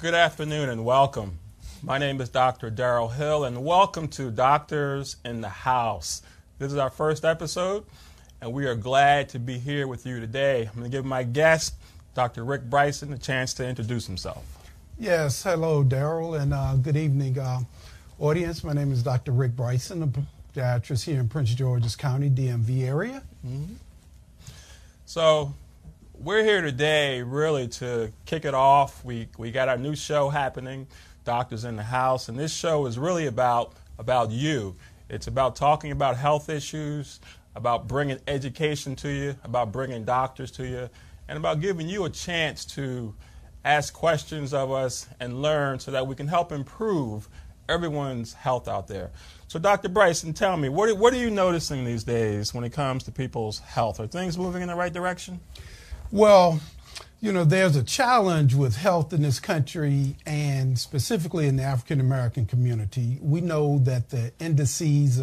Good afternoon and welcome. My name is Dr. Darryl Hill and welcome to Doctors in the House. This is our first episode and we are glad to be here with you today. I'm going to give my guest, Dr. Rick Bryson, a chance to introduce himself. Yes, hello Darryl and good evening audience. My name is Dr. Rick Bryson, a podiatrist here in Prince George's County, DMV area. Mm-hmm. So we're here today really to kick it off. We got our new show happening, Doctors in the House, and this show is really about you. It's about talking about health issues, about bringing education to you, about bringing doctors to you, and about giving you a chance to ask questions of us and learn so that we can help improve everyone's health out there. So Dr. Bryson, tell me, what are you noticing these days when it comes to people's health? Are things moving in the right direction? Well, you know, there's a challenge with health in this country and specifically in the African American community. We know that the indices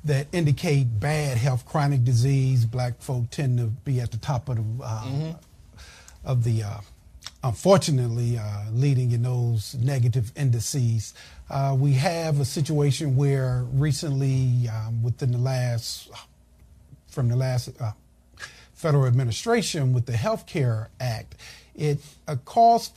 that indicate bad health, chronic disease, black folk tend to be at the top of the unfortunately leading in those negative indices. We have a situation where recently, within the last federal administration with the Health Care Act, it allows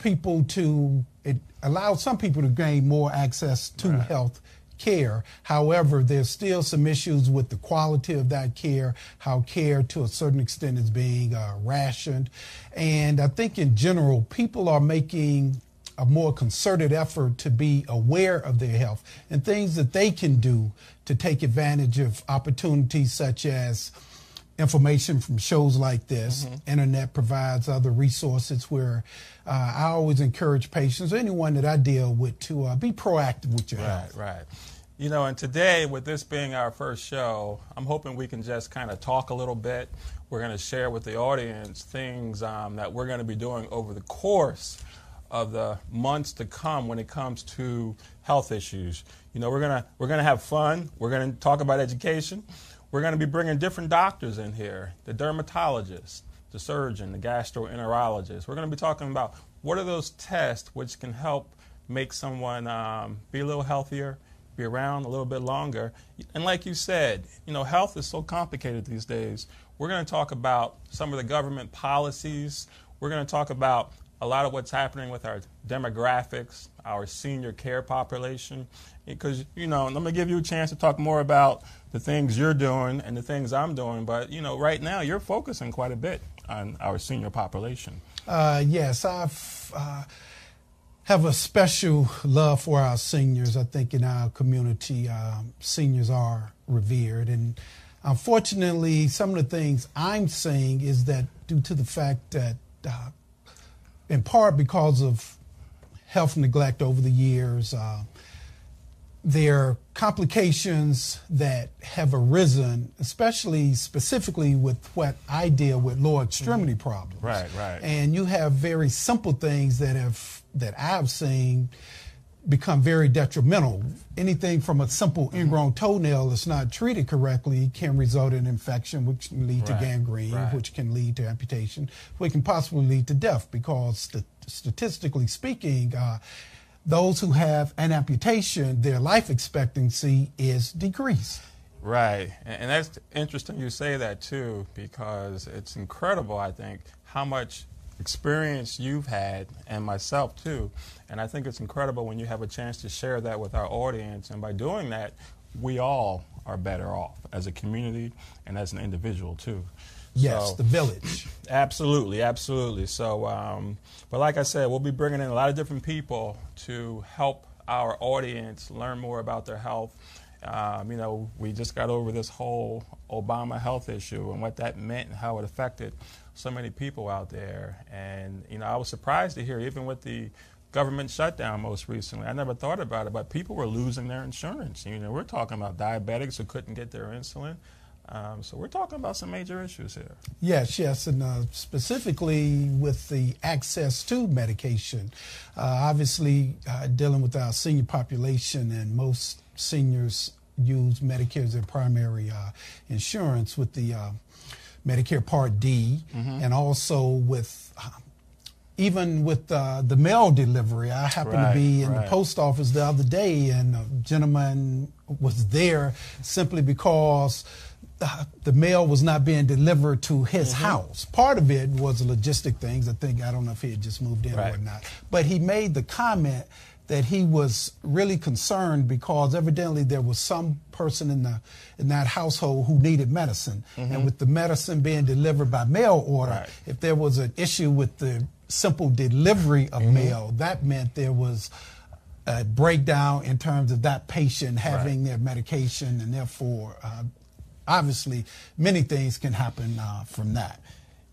some people to gain more access to health care. However, there's still some issues with the quality of that care, how care to a certain extent is being rationed. And I think in general, people are making a more concerted effort to be aware of their health and things that they can do to take advantage of opportunities such as information from shows like this. Internet provides other resources where I always encourage patients, anyone that I deal with, to be proactive with your health. Right. You know, and today, with this being our first show, I'm hoping we can just kind of talk a little bit. We're going to share with the audience things that we're going to be doing over the course of the months to come when it comes to health issues. You know, we're gonna have fun. We're going to talk about education. We're going to be bringing different doctors in here, the dermatologist, the surgeon, the gastroenterologist. We're going to be talking about what are those tests which can help make someone be a little healthier, be around a little bit longer. And like you said, you know, health is so complicated these days. We're going to talk about some of the government policies. We're going to talk about a lot of what's happening with our demographics, our senior care population, because, you know, I'm going to give you a chance to talk more about the things you're doing and the things I'm doing. But, you know, right now you're focusing quite a bit on our senior population. Yes, I have a special love for our seniors. I think in our community, seniors are revered. And unfortunately, some of the things I'm seeing is that due to the fact that in part because of health neglect over the years, there are complications that have arisen, specifically with what I deal with, lower extremity problems. Right. And you have very simple things that I've seen become very detrimental. Anything from a simple ingrown toenail that's not treated correctly can result in infection, which can lead to gangrene, which can lead to amputation, which can possibly lead to death, because statistically speaking, those who have an amputation, their life expectancy is decreased. Right. And that's interesting you say that too, because it's incredible, I think, how much experience you've had, and myself too. And I think it's incredible when you have a chance to share that with our audience. And by doing that, we all are better off as a community and as an individual too. Yes, the village. Absolutely. So, but like I said, we'll be bringing in a lot of different people to help our audience learn more about their health. You know, we just got over this whole Obama health issue and what that meant and how it affected so many people out there. And, you know, I was surprised to hear, even with the government shutdown most recently, I never thought about it, but people were losing their insurance. You know, we're talking about diabetics who couldn't get their insulin. So we're talking about some major issues here. Yes, and specifically with the access to medication. Obviously, dealing with our senior population, and most seniors use Medicare as their primary insurance, with the Medicare Part D, and also with even with the mail delivery, I happened to be in the post office the other day, and a gentleman was there simply because the mail was not being delivered to his house. Part of it was logistic things. I don't know if he had just moved in or not. But he made the comment that he was really concerned because evidently there was some person in that household who needed medicine. And with the medicine being delivered by mail order, if there was an issue with the simple delivery of mail, that meant there was a breakdown in terms of that patient having their medication, and therefore, obviously, many things can happen from that.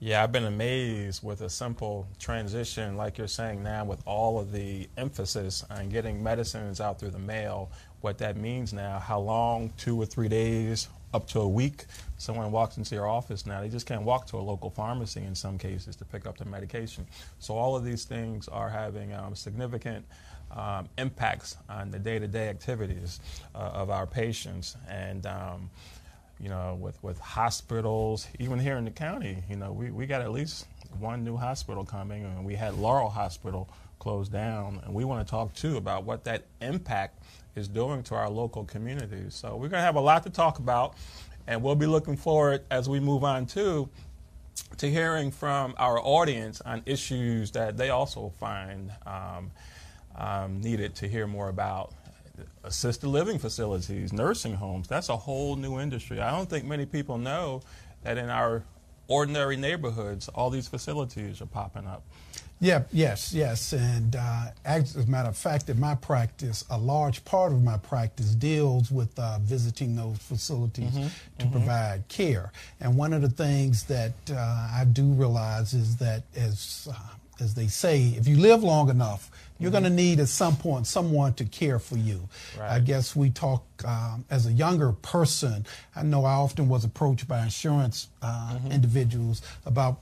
Yeah, I've been amazed with a simple transition, like you're saying now, with all of the emphasis on getting medicines out through the mail, what that means now, how long, 2 or 3 days, up to a week, someone walks into your office now. They just can't walk to a local pharmacy in some cases to pick up the medication. So all of these things are having significant impacts on the day-to-day activities of our patients. And you know, with hospitals, even here in the county, you know, we got at least one new hospital coming, and we had Laurel Hospital closed down, and we want to talk too about what that impact is doing to our local communities. So we're going to have a lot to talk about, and we'll be looking forward as we move on to hearing from our audience on issues that they also find needed to hear more about. Assisted living facilities, nursing homes, that's a whole new industry. I don't think many people know that in our ordinary neighborhoods, all these facilities are popping up. Yeah, yes. And as a matter of fact, in my practice, a large part of my practice deals with visiting those facilities to provide care. And one of the things that I do realize is that as they say, if you live long enough, you're going to need at some point someone to care for you. I guess we talk as a younger person. I know I often was approached by insurance individuals about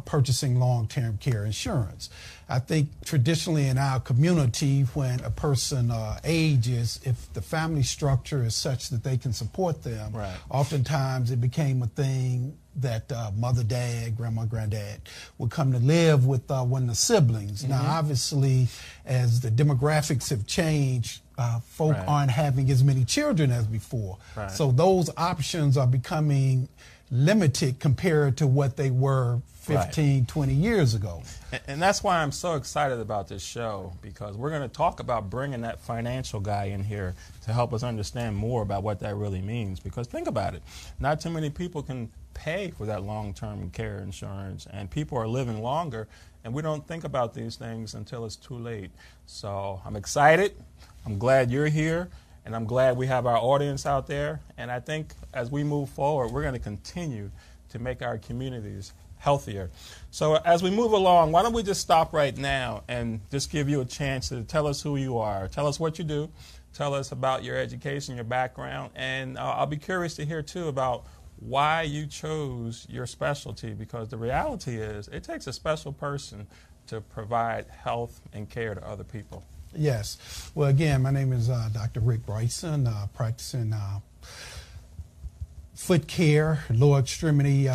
purchasing long-term care insurance. I think traditionally in our community, when a person ages, if the family structure is such that they can support them, oftentimes it became a thing that mother, dad, grandma, granddad would come to live with one of the siblings. Now, obviously, as the demographics have changed, folk aren't having as many children as before. So those options are becoming limited compared to what they were 15, 20 years ago. And that's why I'm so excited about this show, because we're going to talk about bringing that financial guy in here to help us understand more about what that really means. Because think about it, not too many people can pay for that long-term care insurance, and people are living longer, and we don't think about these things until it's too late. So I'm excited. I'm glad you're here, and I'm glad we have our audience out there. And I think as we move forward, we're going to continue to make our communities healthier. So as we move along, why don't we just stop right now and just give you a chance to tell us who you are, tell us what you do, tell us about your education, your background, and I'll be curious to hear too about why you chose your specialty, because the reality is it takes a special person to provide health and care to other people. Yes. Well, again, my name is Dr. Rick Bryson, practicing foot care, lower extremity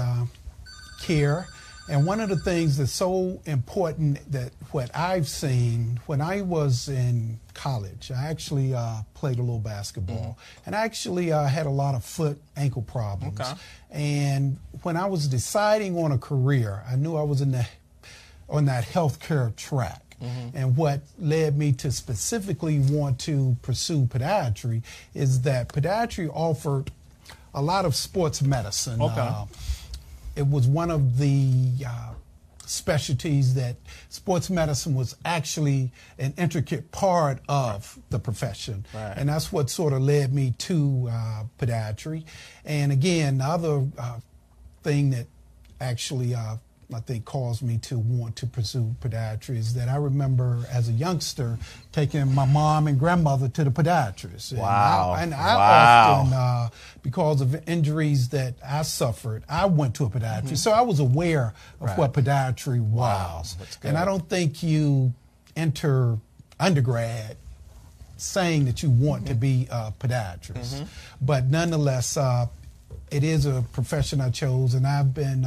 care. And one of the things that's so important that what I've seen when I was in college, I actually played a little basketball, and I actually had a lot of foot ankle problems. And when I was deciding on a career, I knew I was on that healthcare track. And what led me to specifically want to pursue podiatry is that podiatry offered a lot of sports medicine. It was one of the specialties that sports medicine was actually an intricate part of the profession. And that's what sort of led me to podiatry. And again, the other thing that actually I think caused me to want to pursue podiatry is that I remember as a youngster taking my mom and grandmother to the podiatrist. And I often, because of injuries that I suffered, I went to a podiatrist. So I was aware of what podiatry was. And I don't think you enter undergrad saying that you want to be a podiatrist. But nonetheless, it is a profession I chose, and I've been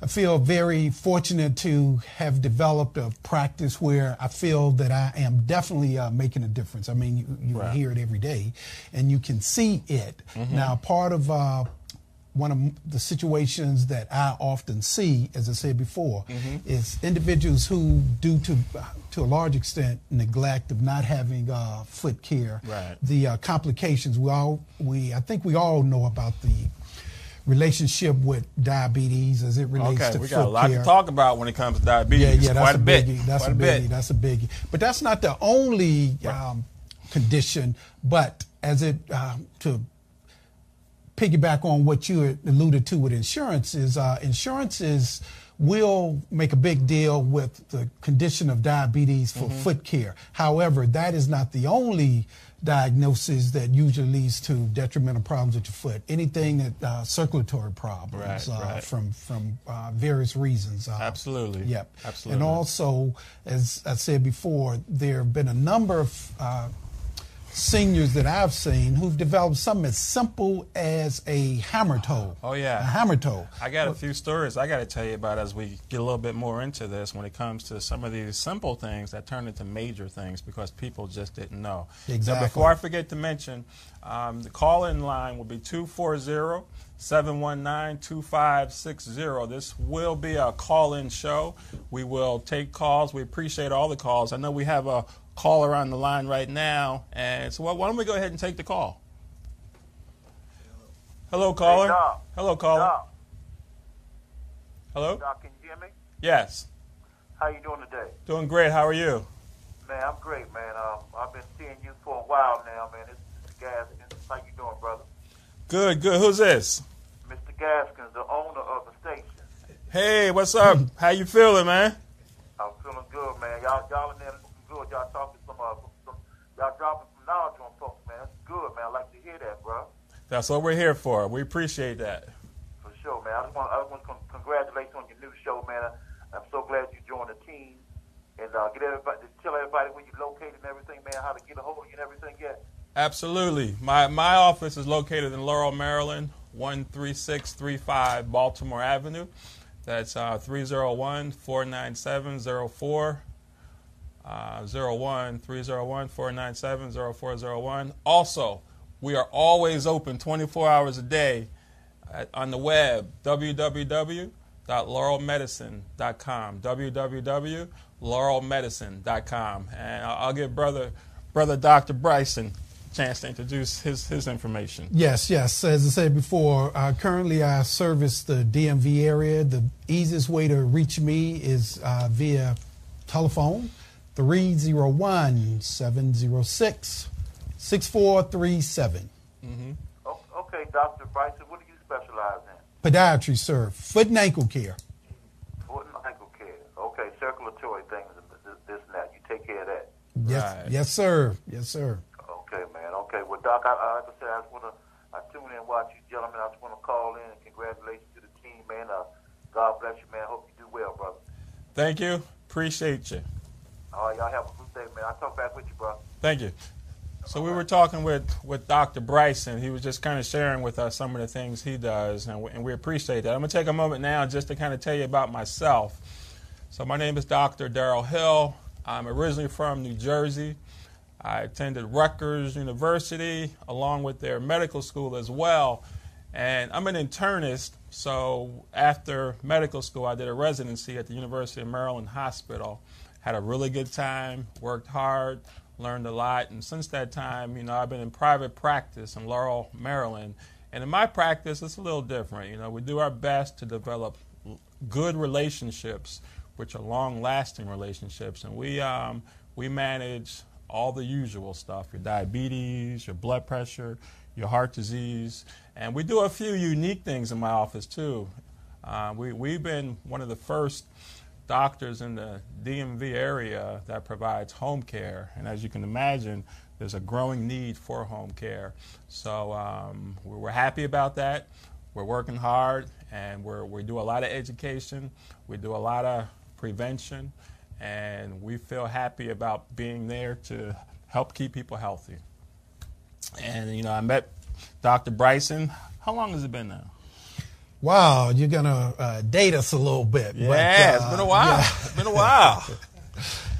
I feel very fortunate to have developed a practice where I feel that I am definitely making a difference. I mean, you Right. hear it every day, and you can see it. Now, part of one of the situations that I often see, as I said before, is individuals who, due to a large extent, neglect of not having foot care. Right. The complications. I think we all know about the relationship with diabetes as it relates to foot care. We got a lot to talk about when it comes to diabetes. Yeah, Quite that's a bit. biggie. That's Quite a a bit. biggie. That's a biggie. But that's not the only condition. But as it to piggyback on what you alluded to with insurances, insurances will make a big deal with the condition of diabetes for foot care. However, that is not the only diagnosis that usually leads to detrimental problems with your foot. Anything that circulatory problems from various reasons. Absolutely. Yep. Absolutely. And also, as I said before, there have been a number of seniors that I've seen who've developed something as simple as a hammer toe. Oh, yeah. A hammer toe. I got a few stories I got to tell you about as we get a little bit more into this when it comes to some of these simple things that turn into major things because people just didn't know. Exactly. Now, before I forget to mention, the call-in line will be 240-719-2560. This will be a call-in show. We will take calls. We appreciate all the calls. I know we have a caller on the line right now, and so why don't we go ahead and take the call? Hello, caller. Hey, Doc. Hello, caller. Doc. Hello. Doc, can you hear me? Yes. How you doing today? Doing great. How are you? Man, I'm great, man. I've been seeing you for a while now, man. This is Mr. Gaskins. How you doing, brother? Good, good. Who's this? Mr. Gaskins, the owner of the station. Hey, what's up? How you feeling, man? I'm feeling good, man. Y'all in there looking good. Y'all talking some y'all dropping some knowledge on folks, man. That's good, man. I like to hear that, bro. That's what we're here for. We appreciate that. For sure, man. I just want to congratulate you on your new show, man. I'm so glad you joined the team. And tell everybody where you're located and everything, man, how to get a hold of you and everything yet. Absolutely. My office is located in Laurel, Maryland, 13635 Baltimore Avenue. That's 301-497-0401, 301-497-0401. Also, we are always open 24 hours a day on the web, www.laurelmedicine.com, www.laurelmedicine.com. And I'll give brother Dr. Bryson a chance to introduce his information. Yes. As I said before, currently I service the DMV area. The easiest way to reach me is via telephone, 301-706-6437. Okay, Dr. Bryson, what do you specialize in? Podiatry, sir. Foot and ankle care. Foot and ankle care. Okay, circulatory things, this and that. You take care of that. Right. Yes, sir. Yes, sir. Okay, man. Okay, well, Doc, like I said, I tune in and watch you gentlemen. I just want to call in and congratulations to the team, man. God bless you, man. Hope you do well, brother. Thank you. Appreciate you. All right, y'all have a good day, man. I'll talk back with you, bro. Thank you. So we were talking with Dr. Bryson. He was just kind of sharing with us some of the things he does, and we appreciate that. I'm going to take a moment now just to kind of tell you about myself. So my name is Dr.Darryl Hill. I'm originally from New Jersey. I attended Rutgers University along with their medical school as well. And I'm an internist, so after medical school I did a residency at the University of Maryland Hospital. Had a really good time, worked hard, learned a lot, and since that time, I've been in private practice in Laurel, Maryland. And in my practice, it's a little different. We do our best to develop good relationships, which are long-lasting relationships, and we manage all the usual stuff: your diabetes, your blood pressure, your heart disease, and we do a few unique things in my office too. We've been one of the first doctors in the DMV area that provides home care, and as you can imagine, there's a growing need for home care. So we're happy about that. We're working hard, and we do a lot of education. We do a lot of prevention, and we feel happy about being there to help keep people healthy. And I met Dr. Bryson. How long has it been now? Wow, you're going to date us a little bit. Yeah, it's been a while. Yeah. It's been a while.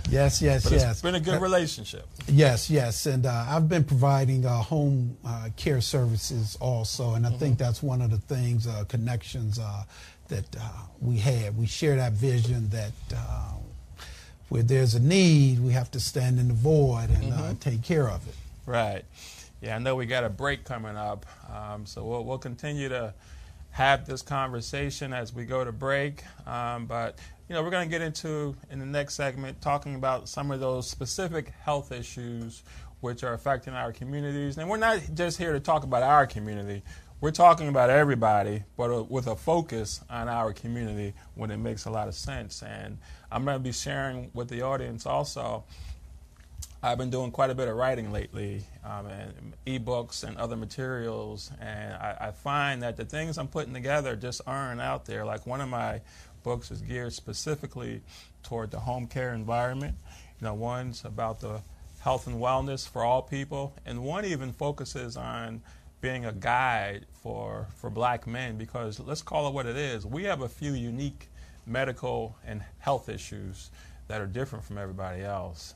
Yes. It's been a good relationship. Yes. And I've been providing home care services also, and I think that's one of the things, connections that we had. We share that vision that where there's a need, we have to stand in the void and take care of it. Right. Yeah, I know we got a break coming up, so we'll continue to have this conversation as we go to break. But we're going to get into, in the next segment, talking about some of those specific health issues which are affecting our communities. And we're not just here to talk about our community. We're talking about everybody, but with a focus on our community when it makes a lot of sense. And I'm going to be sharing with the audience also. I've been doing quite a bit of writing lately, and ebooks and other materials, and I find that the things I'm putting together just aren't out there. Like, one of my books is geared specifically toward the home care environment. One's about the health and wellness for all people, and one even focuses on being a guide for black men, because let's call it what it is. We have a few unique medical and health issues that are different from everybody else.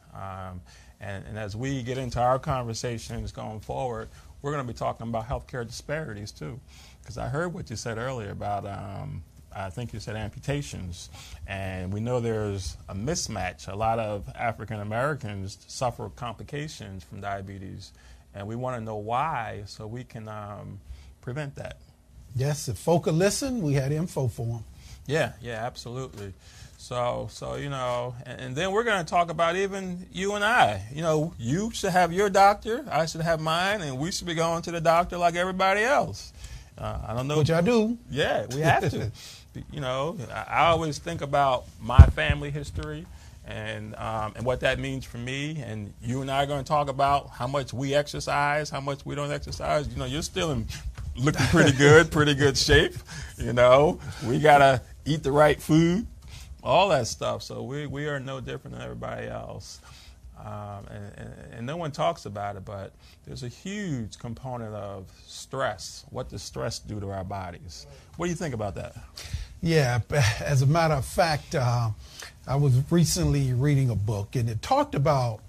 And as we get into our conversations going forward, we're going to be talking about healthcare disparities too. Because I heard what you said earlier about, I think you said amputations. And we know there's a mismatch. A lot of African Americans suffer complications from diabetes. And we want to know why, so we can prevent that. Yes, if folk will listen, we had info for them. Yeah, absolutely. So and then we're going to talk about even you and I. You should have your doctor, I should have mine, and we should be going to the doctor like everybody else. I don't know. Which I do. Yeah, we have to. I always think about my family history and what that means for me. And you and I are going to talk about how much we exercise, how much we don't exercise. You're still looking pretty good shape. We got to eat the right food. All that stuff. So we are no different than everybody else. And no one talks about it, but there's a huge component of stress. What does stress do to our bodies? What do you think about that? Yeah, as a matter of fact, I was recently reading a book, and it talked about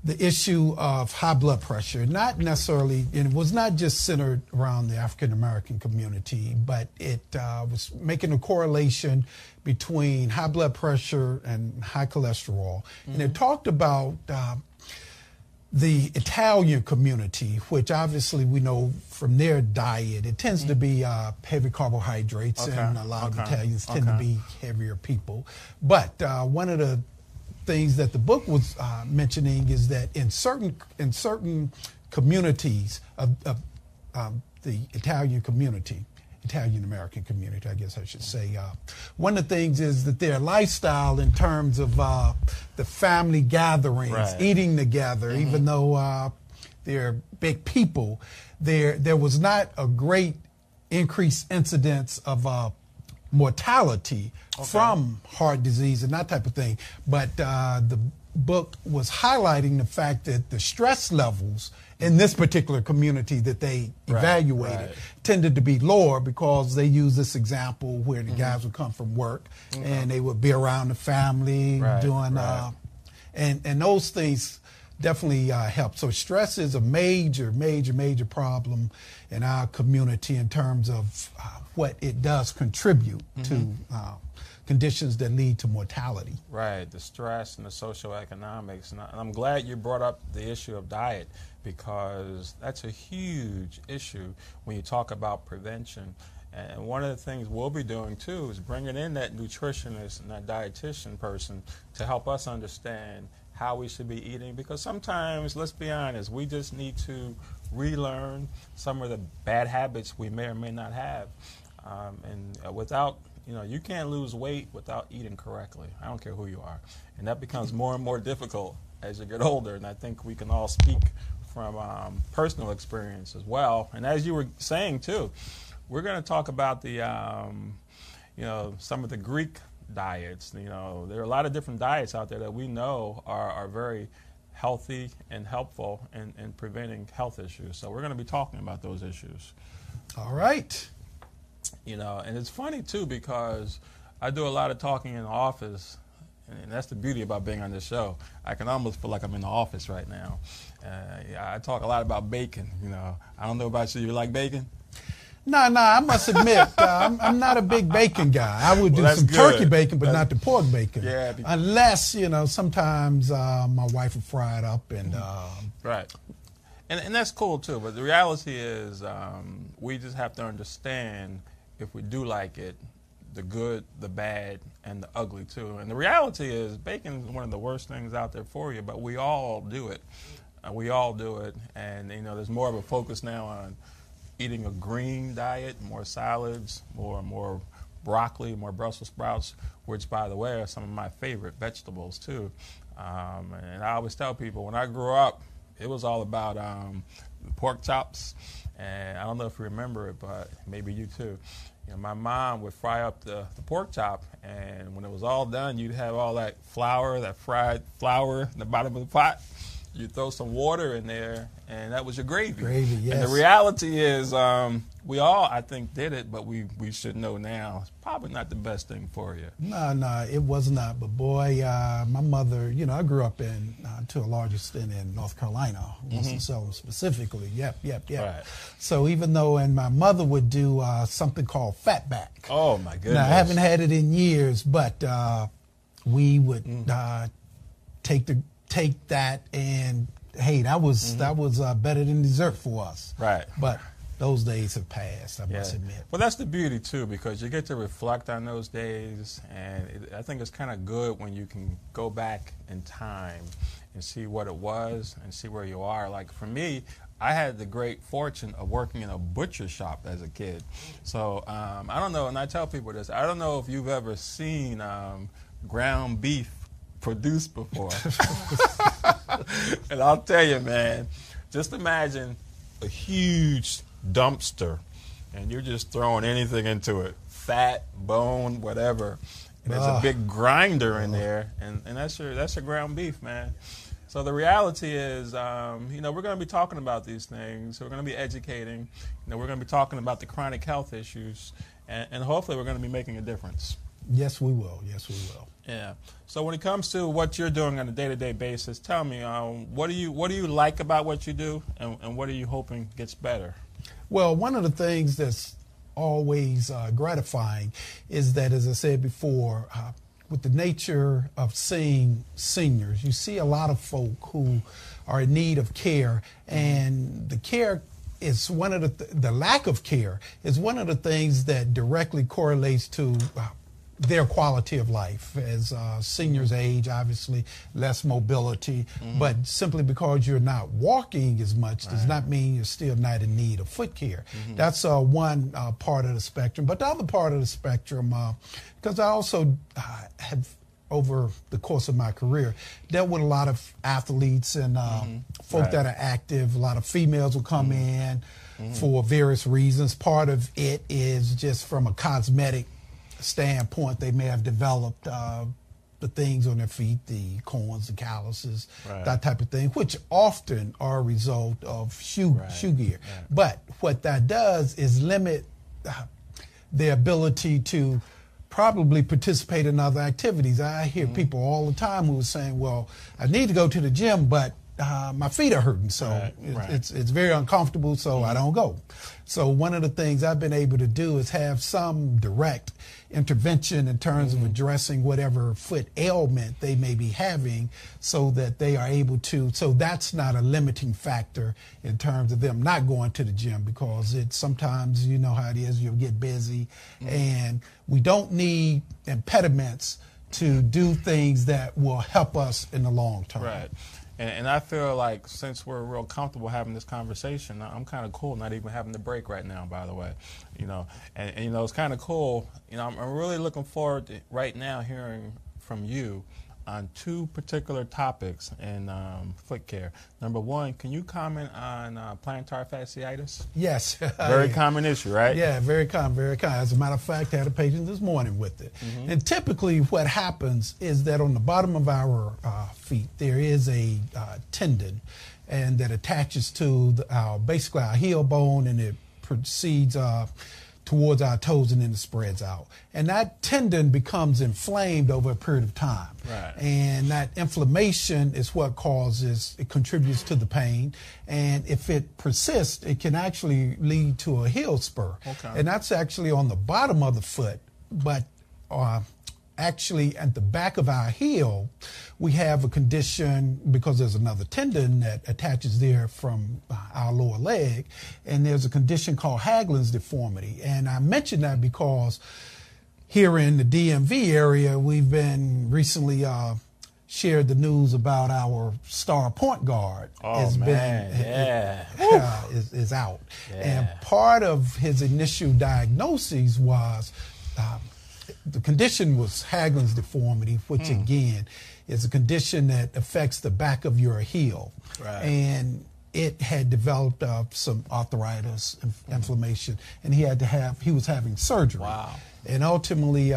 the issue of high blood pressure, not necessarily, and it was not just centered around the African American community, but it was making a correlation between high blood pressure and high cholesterol. And it talked about the Italian community, which obviously we know from their diet, it tends to be heavy carbohydrates, and a lot of Italians tend to be heavier people. But one of the things that the book was mentioning is that in certain communities of the Italian American community, I guess I should say, one of the things is that their lifestyle in terms of the family gatherings, eating together, even though they're big people, there was not a great increased incidence of mortality from heart disease and that type of thing. But the book was highlighting the fact that the stress levels in this particular community that they evaluated tended to be lower, because they use this example where the guys would come from work and they would be around the family doing and those things definitely help. So stress is a major problem in our community in terms of what it does contribute to conditions that lead to mortality. Right, the stress and the socioeconomics. And I'm glad you brought up the issue of diet, because that's a huge issue when you talk about prevention. And one of the things we'll be doing too is bringing in that nutritionist and that dietitian person to help us understand how we should be eating, because sometimes, let's be honest, we just need to relearn some of the bad habits we may or may not have. And without, you can't lose weight without eating correctly. I don't care who you are. And that becomes more and more difficult as you get older, and I think we can all speak from personal experience as well. And as you were saying too, we're going to talk about the, some of the Greek diets. There are a lot of different diets out there that we know are very healthy and helpful in preventing health issues. So we're going to be talking about those issues. All right. You know, and it's funny too because I do a lot of talking in the office, and that's the beauty about being on this show. I can almost feel like I'm in the office right now. I talk a lot about bacon. You know, I don't know about you. You like bacon? No, I must admit, I'm not a big bacon guy. I would do some turkey bacon, but not the pork bacon. Yeah. Unless, you know, sometimes my wife will fry it up and. Right. And that's cool too. But the reality is, we just have to understand if we do like it, the good, the bad, and the ugly too. And the reality is, bacon is one of the worst things out there for you. But we all do it. We all do it. And you know, there's more of a focus now on eating a green diet, more salads, more broccoli, more Brussels sprouts, which, by the way, are some of my favorite vegetables, too. And I always tell people, when I grew up, it was all about pork chops. And I don't know if you remember it, but maybe you, too. You know, my mom would fry up the pork chop, and when it was all done, you'd have all that flour, that fried flour in the bottom of the pot. You throw some water in there, and that was your gravy. Gravy, yes. And the reality is, we all, I think, did it, but we should know now. It's probably not the best thing for you. No, it was not. But boy, my mother, you know, I grew up to a large extent in North Carolina, Winston-Salem specifically. Yep. Right. So even though, and my mother would do something called fatback. Oh, my goodness. Now, I haven't had it in years, but we would take that, and hey, that was better than dessert for us. Right. But those days have passed, I must admit. Well, that's the beauty too, because you get to reflect on those days, and I think it's kind of good when you can go back in time and see what it was and see where you are. Like for me, I had the great fortune of working in a butcher shop as a kid. So I don't know, and I tell people this, I don't know if you've ever seen ground beef produced before. And I'll tell you, man, just imagine a huge dumpster and you're just throwing anything into it, fat, bone, whatever. And there's a big grinder in there, and that's your ground beef, man. So the reality is, you know, we're going to be talking about these things. We're going to be educating. You know, we're going to be talking about the chronic health issues, and hopefully we're going to be making a difference. Yes, we will. Yes, we will. Yeah. So when it comes to what you're doing on a day-to-day basis, tell me, what do you like about what you do, and what are you hoping gets better? Well, one of the things that's always gratifying is that, as I said before, with the nature of seeing seniors, you see a lot of folk who are in need of care, and the care is one of the lack of care is one of the things that directly correlates to their quality of life. As seniors age, obviously less mobility, but simply because you're not walking as much does not mean you're still not in need of foot care. That's one part of the spectrum. But the other part of the spectrum, because I also have, over the course of my career, dealt with a lot of athletes and folk that are active. A lot of females will come in for various reasons. Part of it is just from a cosmetic standpoint. They may have developed the things on their feet, the corns, the calluses, that type of thing, which often are a result of shoe gear. But what that does is limit their ability to probably participate in other activities. I hear people all the time who are saying, well, I need to go to the gym, but my feet are hurting, so it's very uncomfortable, so I don't go. So one of the things I've been able to do is have some direct intervention in terms of addressing whatever foot ailment they may be having, so that they are able to, so that's not a limiting factor in terms of them not going to the gym, because it's sometimes, you know how it is, you'll get busy, and we don't need impediments to do things that will help us in the long term. Right. And I feel like since we're real comfortable having this conversation, I'm kind of cool not even having the break right now, by the way. You know, and you know, it's kind of cool. You know, I'm really looking forward to right now hearing from you on two particular topics in foot care. Number one, can you comment on plantar fasciitis? Yes. Very common issue, right? Yeah, very common, very common. As a matter of fact, I had a patient this morning with it. And typically what happens is that on the bottom of our feet, there is a tendon, and that attaches to basically our heel bone, and it proceeds towards our toes, and then it spreads out. And that tendon becomes inflamed over a period of time. Right. And that inflammation is what it contributes to the pain. And if it persists, it can actually lead to a heel spur. Okay. And that's actually on the bottom of the foot, but actually at the back of our heel, we have a condition because there's another tendon that attaches there from our lower leg, and there's a condition called Haglund's deformity. And I mention that because here in the DMV area, we've been recently shared the news about our star point guard is out. Yeah. And part of his initial diagnosis was the condition was Haglund's deformity, which again is a condition that affects the back of your heel. Right. And it had developed some arthritis, inflammation, and he was having surgery. Wow. And ultimately,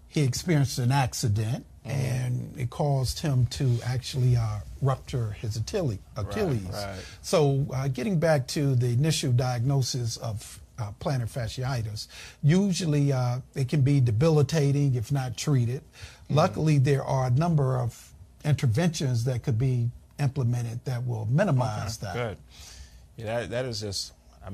he experienced an accident, and it caused him to actually rupture his Achilles. Right. So getting back to the initial diagnosis of plantar fasciitis, usually it can be debilitating if not treated. Luckily, there are a number of interventions that could be implemented that will minimize that. Good. Yeah, that is just,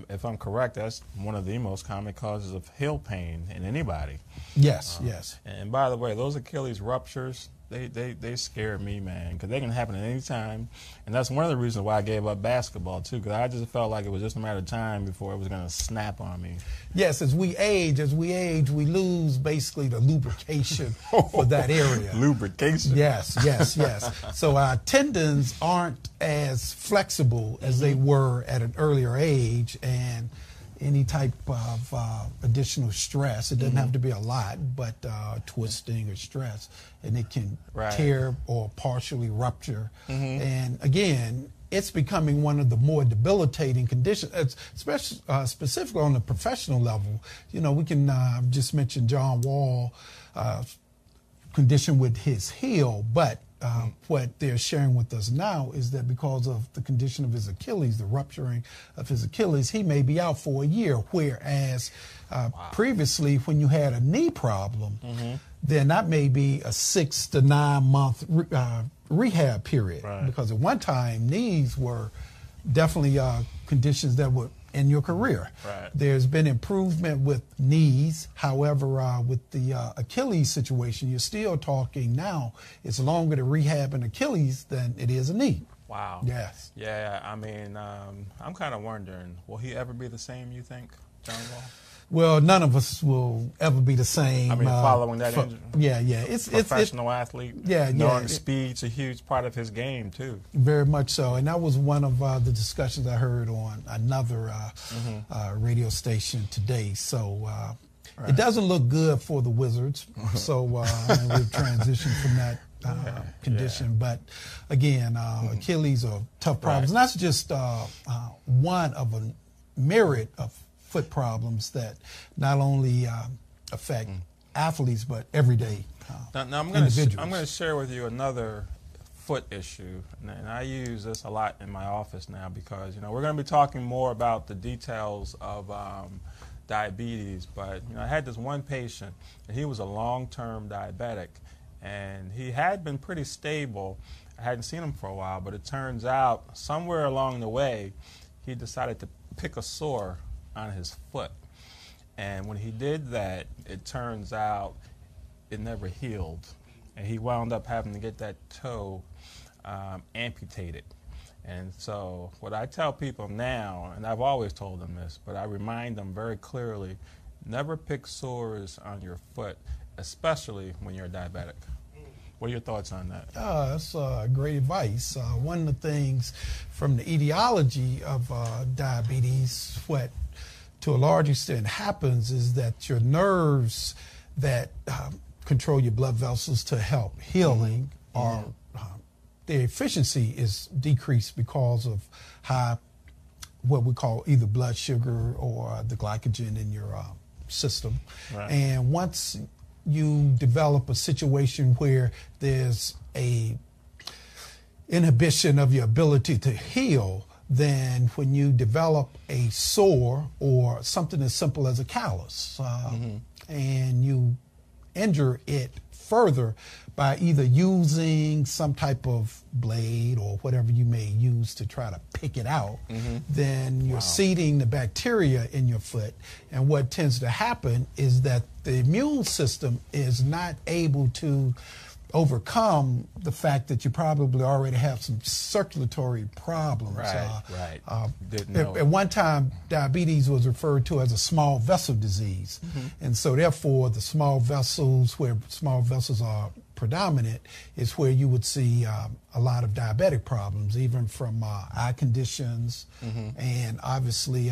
if I'm correct, that's one of the most common causes of heel pain in anybody. Yes, yes. And by the way, those Achilles ruptures, they scare me, man, because they can happen at any time. And that's one of the reasons why I gave up basketball, too, because I just felt like it was just a matter of time before it was going to snap on me. Yes, as we age, we lose basically the lubrication for that area. Lubrication. Yes. So our tendons aren't as flexible as they were at an earlier age, and any type of additional stress, it doesn't have to be a lot, but twisting or stress, and it can tear or partially rupture. And again, it's becoming one of the more debilitating conditions, especially specifically on the professional level. You know, we can just mention John Wall condition with his heel, but what they're sharing with us now is that because of the condition of his Achilles, the rupturing of his Achilles, he may be out for a year, whereas previously when you had a knee problem, then that may be a 6 to 9 month rehab period. Because at one time, knees were definitely conditions that were in your career. There's been improvement with knees. However, with the Achilles situation, you're still talking now, it's longer to rehab an Achilles than it is a knee. Wow. Yes. Yeah, I mean, I'm kind of wondering, will he ever be the same, you think, John Wall? Well, none of us will ever be the same. I mean, following that injury. Yeah. It's professional athlete. Knowing speed's a huge part of his game, too. Very much so. And that was one of the discussions I heard on another radio station today. So it doesn't look good for the Wizards. So we've transitioned from that condition. But again, Achilles are tough problems. And that's just one of a myriad of foot problems that not only affect athletes but everyday now I'm individuals. I'm going to share with you another foot issue, and I use this a lot in my office now because we're going to be talking more about the details of diabetes. But I had this one patient, and he was a long-term diabetic, and he had been pretty stable. I hadn't seen him for a while, but it turns out somewhere along the way he decided to pick a sore on his foot, and when he did that, it turns out it never healed, and he wound up having to get that toe amputated. And so what I tell people now, and I've always told them this, but I remind them very clearly, never pick sores on your foot, especially when you're diabetic. What are your thoughts on that? That's great advice. One of the things from the etiology of diabetes, what to a large extent happens is that your nerves that control your blood vessels to help healing are their efficiency is decreased because of high, what we call either blood sugar or the glycogen in your system. And once you develop a situation where there's a inhibition of your ability to heal, than when you develop a sore or something as simple as a callus, and you injure it further by either using some type of blade or whatever you may use to try to pick it out, then you're seeding the bacteria in your foot. And what tends to happen is that the immune system is not able to overcome the fact that you probably already have some circulatory problems. At one time, diabetes was referred to as a small vessel disease. And so therefore, the small vessels, where small vessels are predominant, is where you would see a lot of diabetic problems, even from eye conditions and obviously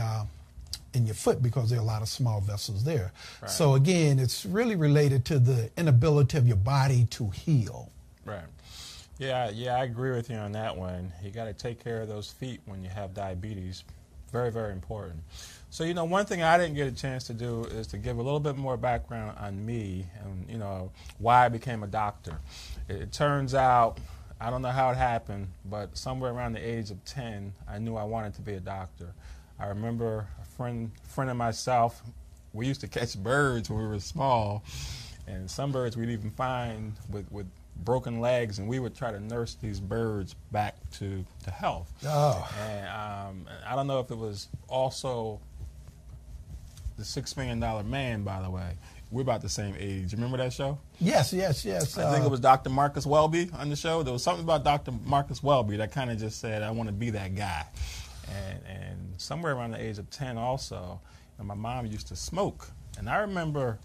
in your foot, because there are a lot of small vessels there. So again, it's really related to the inability of your body to heal. Yeah, I agree with you on that one. You got to take care of those feet when you have diabetes. Very, very important. So, you know, one thing I didn't get a chance to do is to give a little bit more background on me and, you know, why I became a doctor. It turns out, I don't know how it happened, but somewhere around the age of 10, I knew I wanted to be a doctor. I remember a friend of myself, we used to catch birds when we were small, and some birds we'd even find with broken legs, and we would try to nurse these birds back to health. And I don't know if it was also the $6 Million Man, by the way. We're about the same age. You remember that show? Yes. I think it was Dr. Marcus Welby on the show. There was something about Dr. Marcus Welby that kind of just said, I want to be that guy. And somewhere around the age of 10 also, and my mom used to smoke. And I remember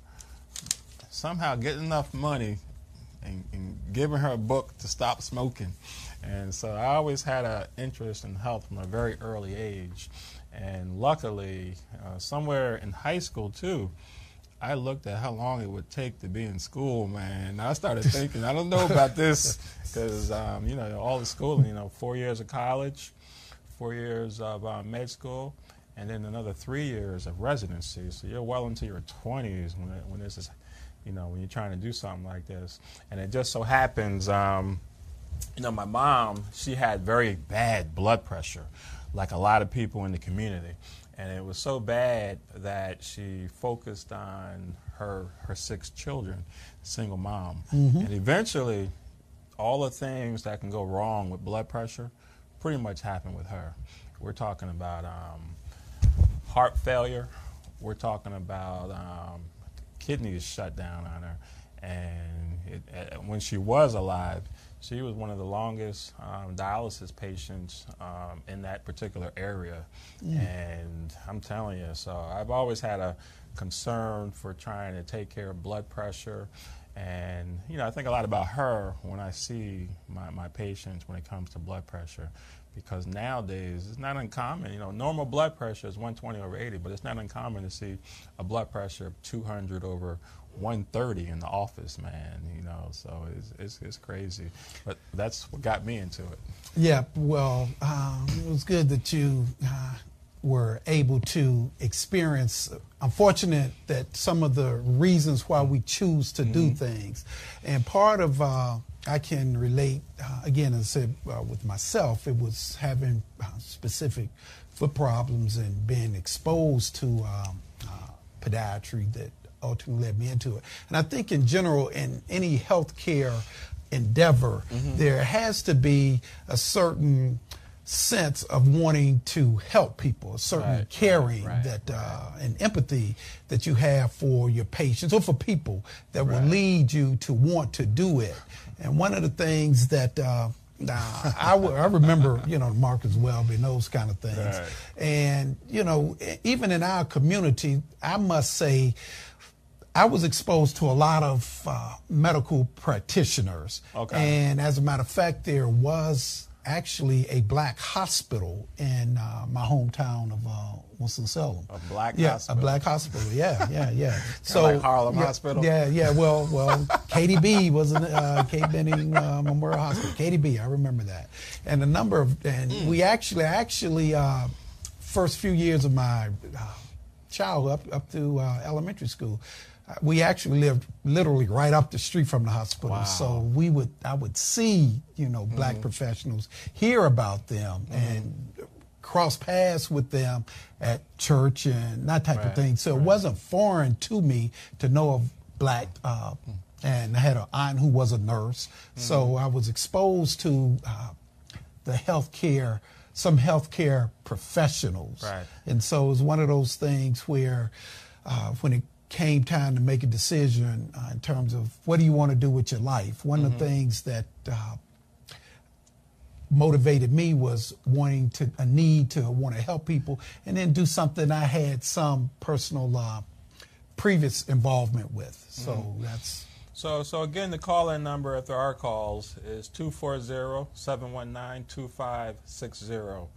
somehow getting enough money and giving her a book to stop smoking. And so I always had an interest in health from a very early age. And luckily, somewhere in high school too, I looked at how long it would take to be in school, man. And I started thinking, I don't know about this, because, you know, all the schooling, you know, 4 years of college, 4 years of med school, and then another 3 years of residency. So you're well into your 20s when this is, you know, when you're trying to do something like this. And it just so happens, you know, my mom, she had very bad blood pressure, like a lot of people in the community. And it was so bad that she focused on her 6 children, single mom. And eventually, all the things that can go wrong with blood pressure pretty much happened with her. We're talking about heart failure. We're talking about kidneys shut down on her. And when she was alive, she was one of the longest dialysis patients in that particular area. And I'm telling you, so I've always had a concern for trying to take care of blood pressure. And, you know, I think a lot about her when I see my patients when it comes to blood pressure, because nowadays it's not uncommon. You know, normal blood pressure is 120 over 80, but it's not uncommon to see a blood pressure of 200 over 130 in the office, man. You know, so it's crazy. But that's what got me into it. Yeah, well, it was good that you were able to experience. Unfortunate that some of the reasons why we choose to do things, and part of I can relate again, as I said, with myself, it was having specific foot problems and being exposed to podiatry that ultimately led me into it. And I think in general, in any healthcare endeavor, there has to be a certain sense of wanting to help people, a certain caring and empathy that you have for your patients or for people that will lead you to want to do it. And one of the things that I remember, you know, Marcus Welby and those kind of things. And, you know, even in our community, I must say, I was exposed to a lot of medical practitioners. And as a matter of fact, there was actually a black hospital in my hometown of Winston-Salem. A black hospital? A black hospital, yeah. So like Harlem Hospital? Yeah, well, KDB was Kate Benning Memorial Hospital, KDB, I remember that. And a number of, and we actually, first few years of my childhood up through elementary school, we actually lived literally right up the street from the hospital. So I would see, you know, black professionals, hear about them, and crossed paths with them at church and that type of thing. So it wasn't foreign to me to know of black, and I had an aunt who was a nurse. So I was exposed to the healthcare, some healthcare professionals. And so it was one of those things where when it came time to make a decision in terms of what do you want to do with your life, one of the things that motivated me was a need to want to help people and then do something I had some personal previous involvement with. So that's... So again, the call-in number, if there are calls, is 240-719-2560.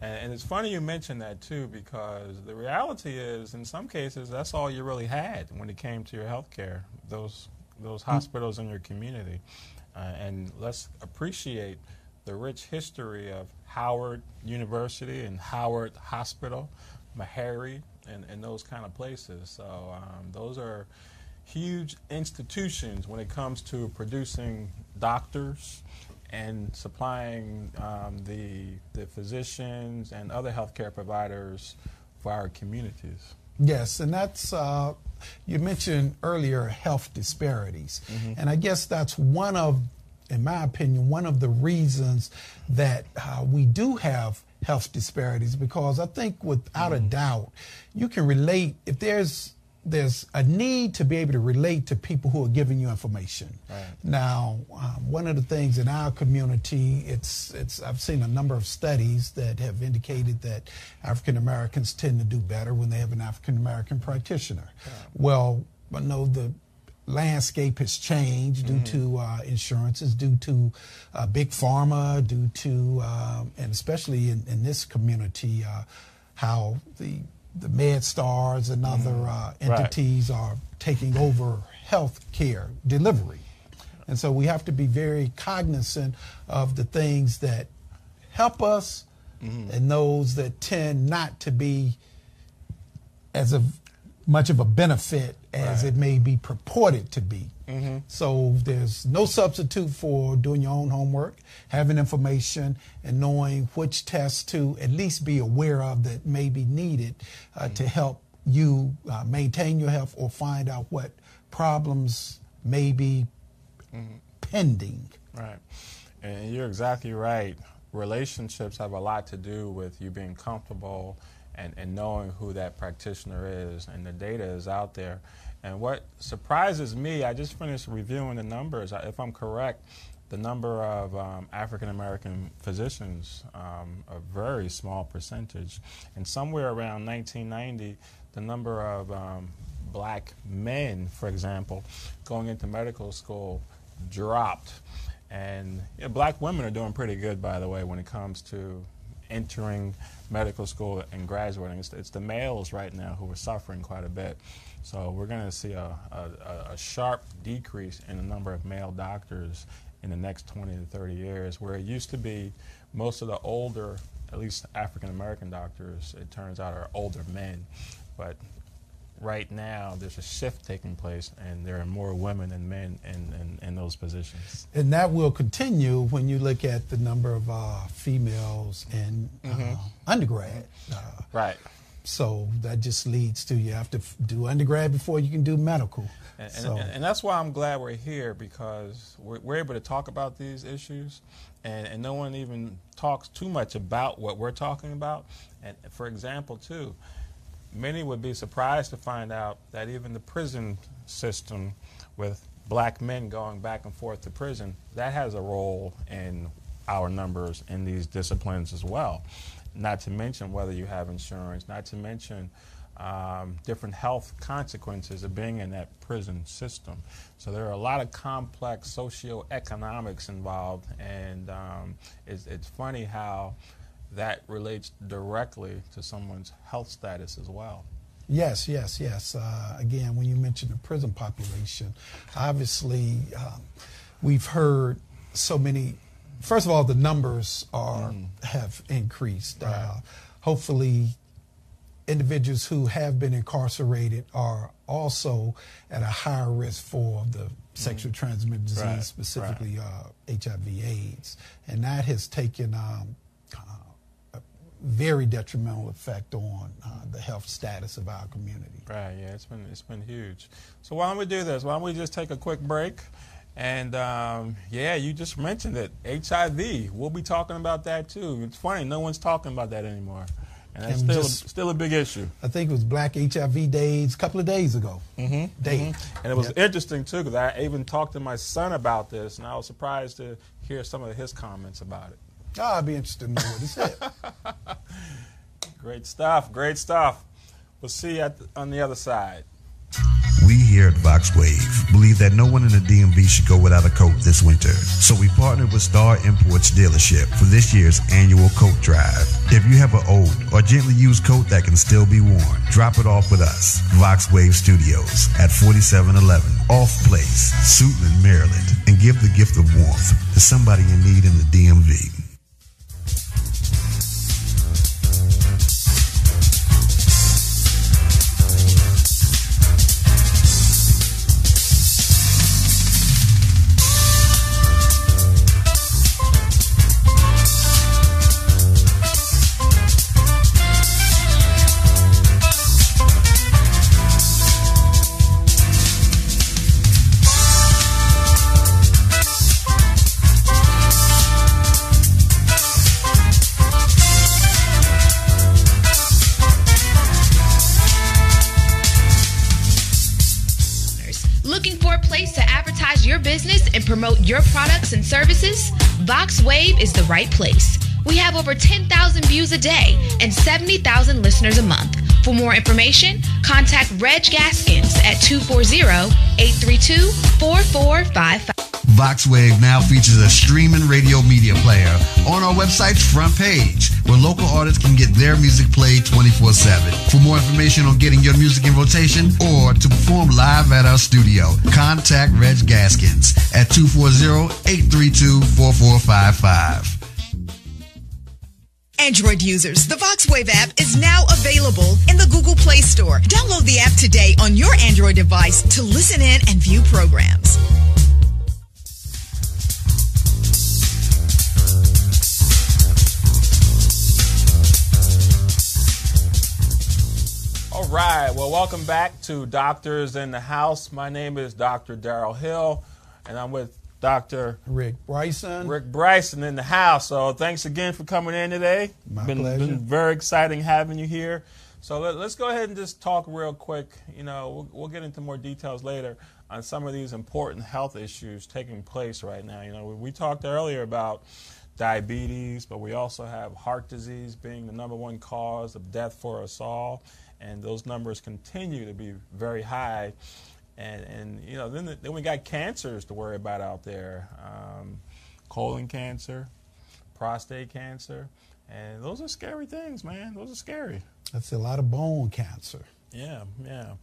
And it's funny you mentioned that, too, because the reality is, in some cases, that's all you really had when it came to your health care, those hospitals in your community. And let's appreciate the rich history of Howard University and Howard Hospital, Meharry, and those kind of places. So those are huge institutions when it comes to producing doctors and supplying the physicians and other healthcare providers for our communities. Yes, and that's, you mentioned earlier health disparities. And I guess that's one of, in my opinion, one of the reasons that we do have health disparities, because I think without a doubt, you can relate, if there's a need to be able to relate to people who are giving you information. Now, one of the things in our community, I've seen a number of studies that have indicated that African Americans tend to do better when they have an African American practitioner. Well, I know the landscape has changed due to insurances, due to big pharma, due to, and especially in this community, how the med stars and other entities are taking over health care delivery. And so we have to be very cognizant of the things that help us and those that tend not to be as much of a benefit as it may be purported to be. So there's no substitute for doing your own homework, having information, and knowing which tests to at least be aware of that may be needed to help you maintain your health or find out what problems may be pending. Right. And you're exactly right. Relationships have a lot to do with you being comfortable and knowing who that practitioner is, and the data is out there. And what surprises me, I just finished reviewing the numbers. If I'm correct, the number of African-American physicians, a very small percentage. And somewhere around 1990, the number of black men, for example, going into medical school dropped. And black women are doing pretty good, by the way, when it comes to entering medical school and graduating. It's the males right now who are suffering quite a bit. So we're going to see a sharp decrease in the number of male doctors in the next 20 to 30 years, where it used to be most of the older, at least African-American doctors, it turns out, are older men. But right now there's a shift taking place, and there are more women than men in those positions. And that will continue when you look at the number of females in undergrad. So that just leads to you have to do undergrad before you can do medical. And that's why I'm glad we're here, because we're able to talk about these issues, and no one even talks too much about what we're talking about. And for example, too, many would be surprised to find out that even the prison system, with black men going back and forth to prison, that has a role in our numbers in these disciplines as well. Not to mention whether you have insurance, not to mention different health consequences of being in that prison system. So there are a lot of complex socioeconomics involved, and it's funny how that relates directly to someone's health status as well. Yes. Again, when you mention the prison population, obviously we've heard so many. First of all, the numbers have increased. Hopefully, individuals who have been incarcerated are also at a higher risk for the sexually transmitted disease, specifically HIV/AIDS, and that has taken very detrimental effect on the health status of our community. Right, yeah, it's been huge. So why don't we do this? Why don't we just take a quick break? And, yeah, you just mentioned it, HIV. We'll be talking about that, too. It's funny, no one's talking about that anymore. And that's still a big issue. I think it was Black HIV Days a couple of days ago. And it was interesting, too, because I even talked to my son about this, and I was surprised to hear some of his comments about it. Oh, I'd be interested to know what he said. Great stuff, great stuff. We'll see you on the other side. We here at Vox Wave believe that no one in the DMV should go without a coat this winter. So we partnered with Star Imports dealership for this year's annual coat drive. If you have an old or gently used coat that can still be worn, drop it off with us. Vox Wave Studios at 4711 Off Place, Suitland, Maryland, and give the gift of warmth to somebody in need in the DMV. And promote your products and services, Vox Wave is the right place. We have over 10,000 views a day and 70,000 listeners a month. For more information, contact Reg Gaskins at 240-832-4455. Vox Wave now features a streaming radio media player on our website's front page, where local artists can get their music played 24/7. For more information on getting your music in rotation or to perform live at our studio, contact Reg Gaskins at 240-832-4455. Android users, the Vox Wave app is now available in the Google Play Store. Download the app today on your Android device to listen in and view programs. All right, well, welcome back to Doctors in the House. My name is Dr. Darryl Hill, and I'm with Dr. Rick Bryson. Rick Bryson in the house. So thanks again for coming in today. My pleasure. Been very exciting having you here. So let's go ahead and just talk real quick. You know, we'll get into more details later on some of these important health issues taking place right now. You know, we talked earlier about diabetes, but we also have heart disease being the #1 cause of death for us all. And those numbers continue to be very high. And you know, then we got cancers to worry about out there. Colon cancer, prostate cancer. And those are scary things, man. Those are scary. That's a lot of bone cancer. Yeah, yeah.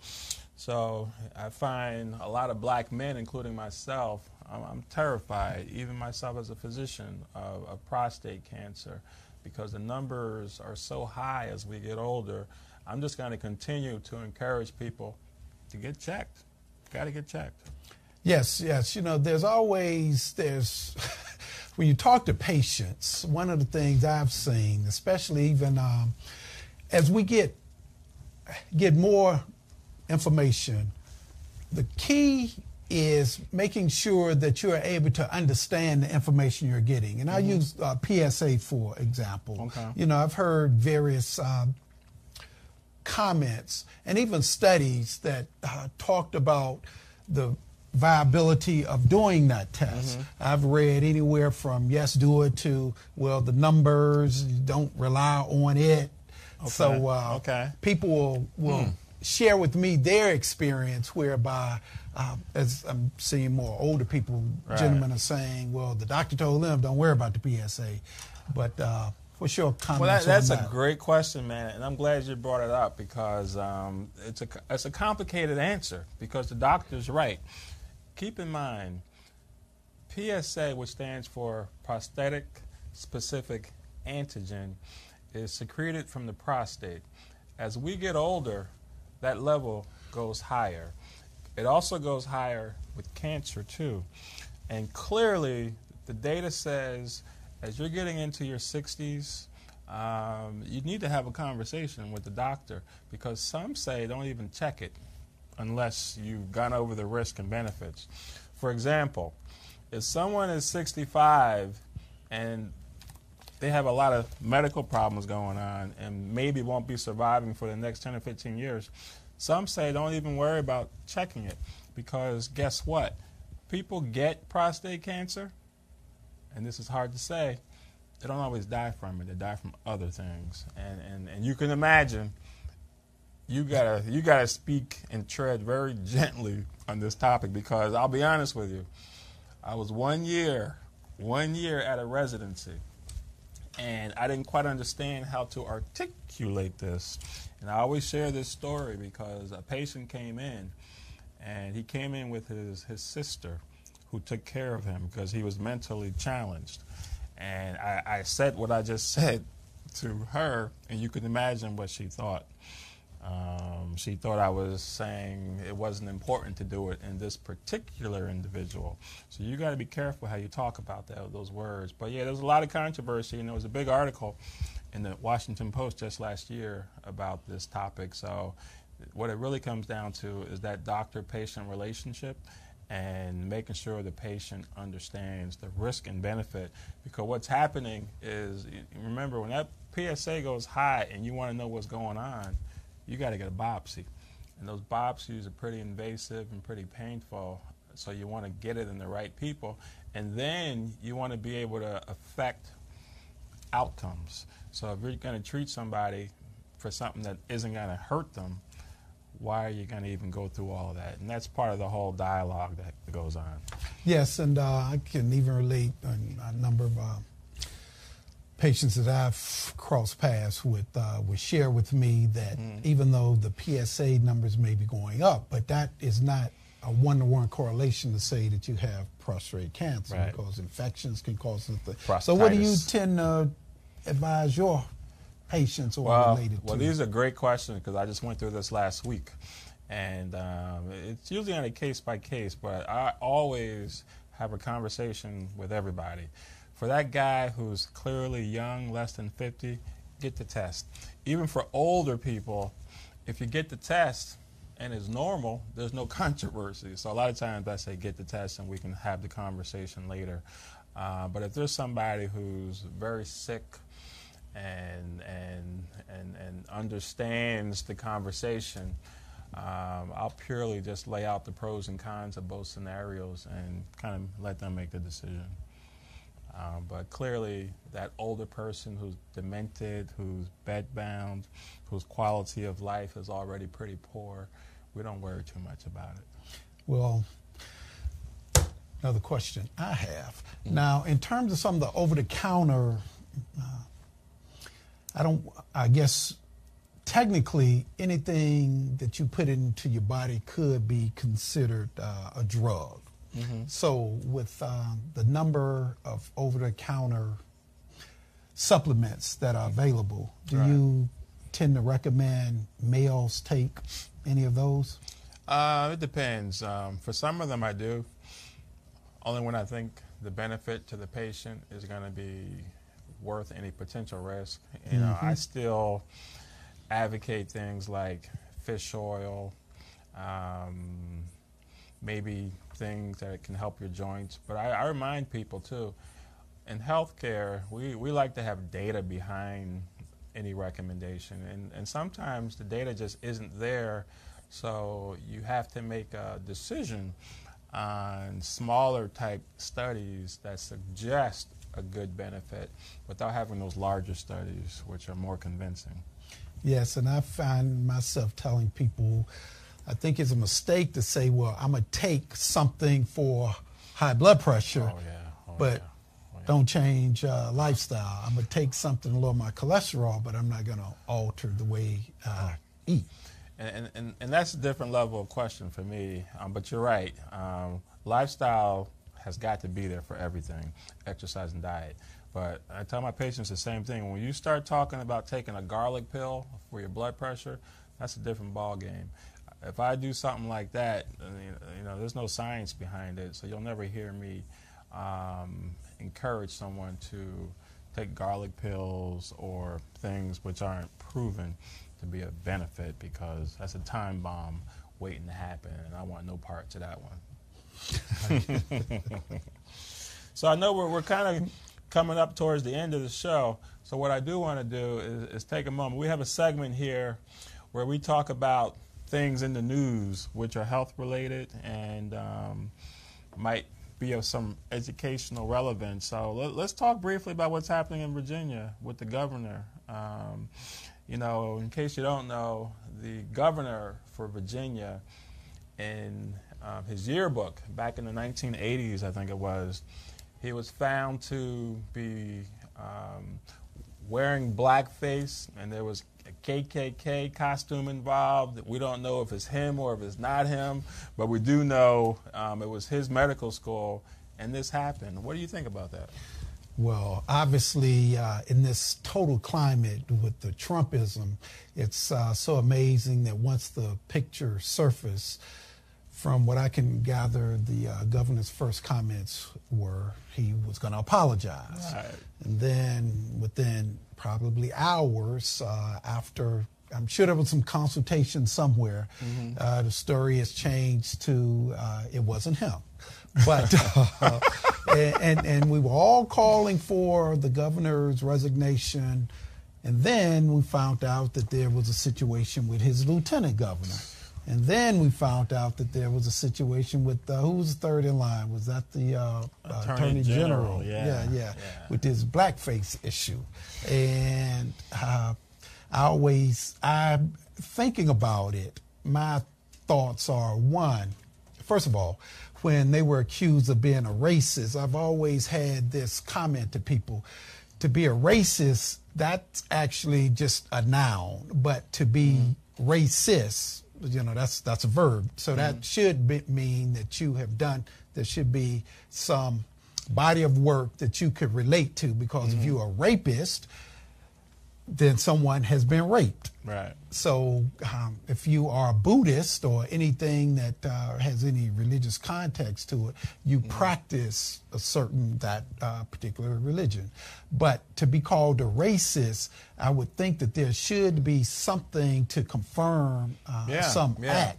So I find a lot of black men, including myself, I'm terrified, even myself as a physician, of prostate cancer, because the numbers are so high as we get older. I'm just going to continue to encourage people to get checked. Got to get checked. Yes, yes. You know, there's when you talk to patients, one of the things I've seen, especially even as we get more information, the key is making sure that you're able to understand the information you're getting. And I'll use PSA for example. Okay. You know, I've heard various comments and even studies that talked about the viability of doing that test. I've read anywhere from yes, do it, to, well, the numbers, don't rely on it. Okay. So people will share with me their experience whereby, as I'm seeing more older people, gentlemen are saying, well, the doctor told them, don't worry about the PSA. But what's your comments on that? That's a great question, man, and I'm glad you brought it up because it's a complicated answer because the doctor's right. Keep in mind, PSA, which stands for prostatic specific antigen, is secreted from the prostate. As we get older, that level goes higher. It also goes higher with cancer too. And clearly, the data says as you're getting into your 60s, you need to have a conversation with the doctor, because some say don't even check it unless you've gone over the risk and benefits. For example, if someone is 65 and they have a lot of medical problems going on and maybe won't be surviving for the next 10 or 15 years, some say don't even worry about checking it, because guess what? People get prostate cancer, and this is hard to say, they don't always die from it. They die from other things. And you can imagine, you gotta speak and tread very gently on this topic, because I'll be honest with you, I was 1 year at a residency, and I didn't quite understand how to articulate this. And I always share this story because a patient came in, and he came in with his sister, who took care of him because he was mentally challenged. And I said what I just said to her, and you can imagine what she thought. She thought I was saying it wasn't important to do it in this particular individual. So you got to be careful how you talk about those words. But yeah, there's a lot of controversy, and there was a big article in the Washington Post just last year about this topic. So what it really comes down to is that doctor-patient relationship, and making sure the patient understands the risk and benefit. Because what's happening is, remember, when that PSA goes high and you want to know what's going on, you got to get a biopsy. And those biopsies are pretty invasive and pretty painful, so you want to get it in the right people. And then you want to be able to affect outcomes. So if you're going to treat somebody for something that isn't going to hurt them, why are you going to even go through all of that? And that's part of the whole dialogue that goes on. Yes, and I can even relate a number of patients that I've crossed paths with would share with me that even though the PSA numbers may be going up, but that is not a one-to-one correlation to say that you have prostate cancer, right, because infections can cause something. Prostatitis. So what do you tend to advise your patients or related to? Well, these are great questions, because I just went through this last week. And it's usually on a case-by-case, but I always have a conversation with everybody. For that guy who's clearly young, less than 50, get the test. Even for older people, if you get the test and it's normal, there's no controversy. So a lot of times I say get the test and we can have the conversation later. But if there's somebody who's very sick and understands the conversation, I'll purely just lay out the pros and cons of both scenarios and kind of let them make the decision. But clearly, that older person who's demented, who's bedbound, whose quality of life is already pretty poor, we don't worry too much about it. Well, another question I have. Now, in terms of some of the over-the-counter, I guess technically anything that you put into your body could be considered a drug. So with the number of over-the-counter supplements that are available, do you tend to recommend males take any of those? It depends. For some of them I do, only when I think the benefit to the patient is going to be worth any potential risk. You know, I still advocate things like fish oil, maybe things that can help your joints. But I remind people too, in healthcare, we like to have data behind any recommendation, and sometimes the data just isn't there, so you have to make a decision on smaller type studies that suggest a good benefit without having those larger studies which are more convincing. Yes, and I find myself telling people, I think it's a mistake to say, well, I'm going to take something for high blood pressure, but don't change lifestyle. I'm going to take something to lower my cholesterol, but I'm not going to alter the way I eat. And that's a different level of question for me, but you're right. Lifestyle has got to be there for everything, exercise and diet. But I tell my patients the same thing. When you start talking about taking a garlic pill for your blood pressure, that's a different ball game. If I do something like that, you know, there's no science behind it, so you'll never hear me encourage someone to take garlic pills or things which aren't proven to be a benefit, because that's a time bomb waiting to happen, and I want no part to that one. So I know we're kind of coming up towards the end of the show, so what I do want to do is take a moment. We have a segment here where we talk about things in the news which are health related and might be of some educational relevance. So let's talk briefly about what's happening in Virginia with the governor. You know, in case you don't know, the governor for Virginia, in his yearbook back in the 1980s, I think it was, he was found to be wearing blackface, and there was a KKK costume involved. We don't know if it's him or if it's not him, but we do know it was his medical school, and this happened. What do you think about that? Well, obviously, in this total climate with the Trumpism, it's so amazing that once the picture surfaced, from what I can gather, the governor's first comments were he was going to apologize. Right. And then within probably hours after, I'm sure there was some consultation somewhere, the story has changed to it wasn't him. But and we were all calling for the governor's resignation, and then we found out that there was a situation with his lieutenant governor, and then we found out that there was a situation with who was third in line? Was that the Attorney General? Yeah, with this blackface issue, and I'm thinking about it. My thoughts are, one, first of all, when they were accused of being a racist, I've always had this comment to people: to be a racist, that's actually just a noun, but to be racist, you know, that's a verb. So that should mean that you have done, there should be some body of work that you could relate to, because if you're a rapist, then someone has been raped. Right. So if you are a Buddhist or anything that has any religious context to it, you practice that particular religion. But to be called a racist, I would think that there should be something to confirm some act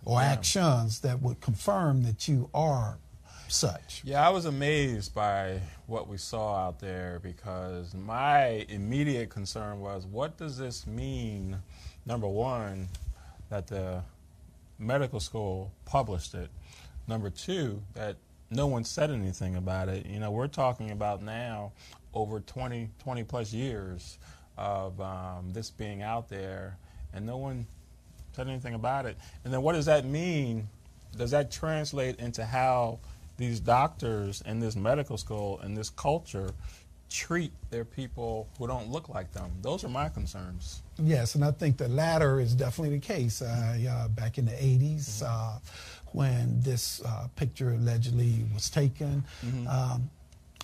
or actions that would confirm that you are such. Yeah, I was amazed by what we saw out there, because my immediate concern was, what does this mean, number one, that the medical school published it, number two, that no one said anything about it. You know, we're talking about now over 20 plus years of this being out there, and no one said anything about it. And then what does that mean? Does that translate into how these doctors in this medical school and this culture treat their people who don't look like them? Those are my concerns. Yes, and I think the latter is definitely the case. Back in the 80s, when this picture allegedly was taken,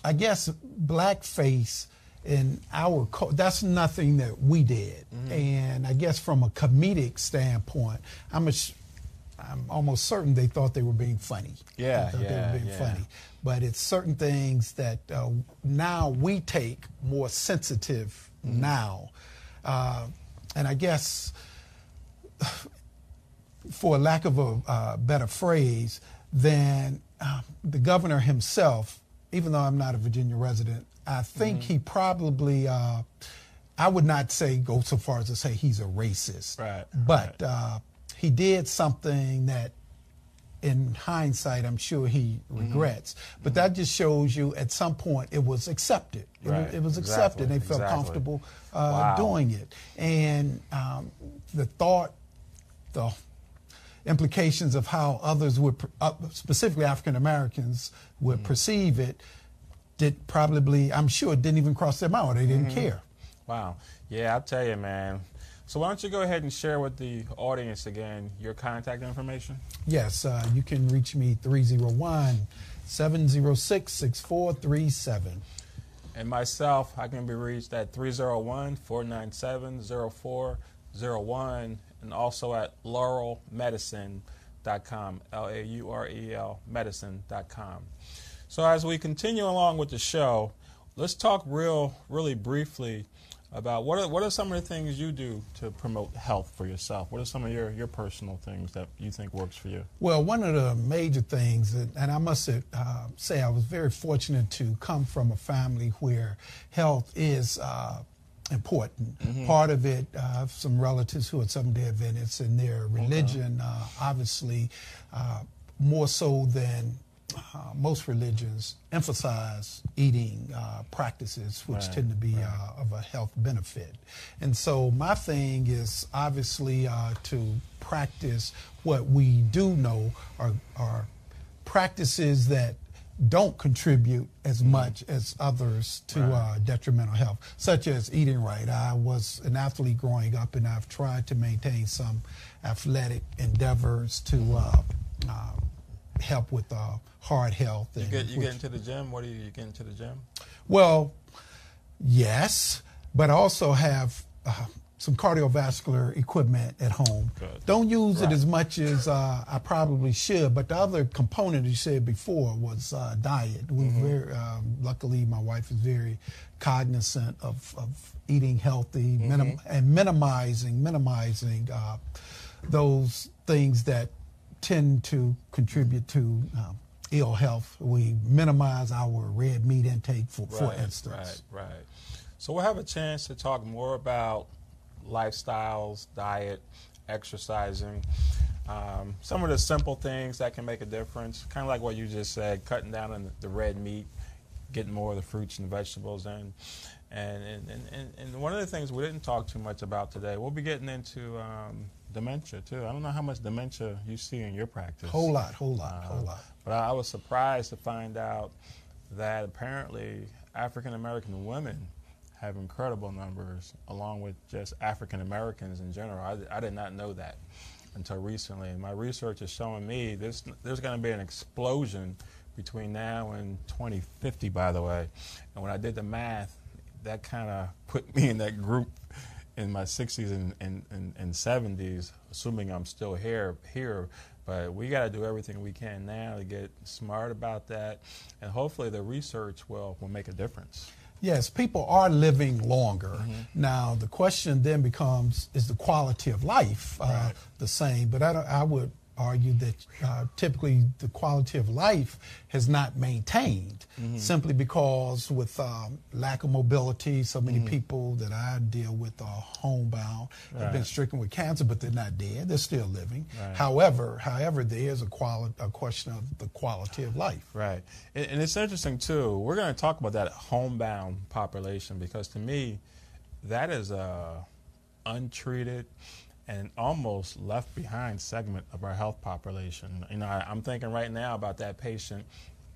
I guess blackface in our that's nothing that we did. And I guess from a comedic standpoint, I'm almost certain they thought they were being funny. They were being funny. But it's certain things that now we take more sensitive now. And I guess, for lack of a better phrase, then the governor himself, even though I'm not a Virginia resident, I think he probably, I would not go so far as to say he's a racist. Right. But he did something that, in hindsight, I'm sure he regrets. But that just shows you, at some point, it was accepted. It was accepted. They felt comfortable doing it. And the implications of how others would, specifically African Americans, would perceive it, I'm sure it didn't even cross their mind. They didn't care. Wow. Yeah, I'll tell you, man. So why don't you go ahead and share with the audience again your contact information? Yes, you can reach me 301-706-6437. And myself, I can be reached at 301-497-0401, and also at laurelmedicine.com, LAUREL medicine.com. So as we continue along with the show, let's talk really briefly about what are some of the things you do to promote health for yourself? What are some of your personal things that you think works for you? Well, one of the major things, and I must say I was very fortunate to come from a family where health is important. Mm-hmm. Part of it, I have some relatives who are Seventh-day Adventists, and their religion, obviously, more so than most religions, emphasize eating practices which tend to be of a health benefit. And so my thing is obviously to practice what we do know are practices that don't contribute as much as others to detrimental health, such as eating right. I was an athlete growing up, and I've tried to maintain some athletic endeavors to help with heart health. You get into the gym? What do you get into the gym? Well, yes, but I also have some cardiovascular equipment at home. Good. Don't use it as much as I probably should, but the other component you said before was diet. We very, luckily, my wife is very cognizant of eating healthy and minimizing those things that tend to contribute to ill health. We minimize our red meat intake, for instance. Right. So we'll have a chance to talk more about lifestyles, diet, exercising, some of the simple things that can make a difference, kind of like what you just said, cutting down on the red meat, getting more of the fruits and vegetables in. And one of the things we didn't talk too much about today, we'll be getting into dementia too. I don't know how much dementia you see in your practice. Whole lot. But I was surprised to find out that apparently African American women have incredible numbers, along with just African Americans in general. I did not know that until recently. And my research is showing me there's going to be an explosion between now and 2050, by the way. And when I did the math, that kind of put me in that group in my 60s and 70s, assuming I'm still here. But we got to do everything we can now to get smart about that, and hopefully the research will make a difference. Yes, people are living longer. Now, the question then becomes, is the quality of life the same? But I would argue that typically the quality of life has not maintained, simply because with lack of mobility, so many people that I deal with are homebound, have been stricken with cancer, but they're not dead, they're still living. However, there is a question of the quality of life. Right, and it's interesting too, we're going to talk about that homebound population, because to me, that is a untreated and almost left behind segment of our health population. You know, I'm thinking right now about that patient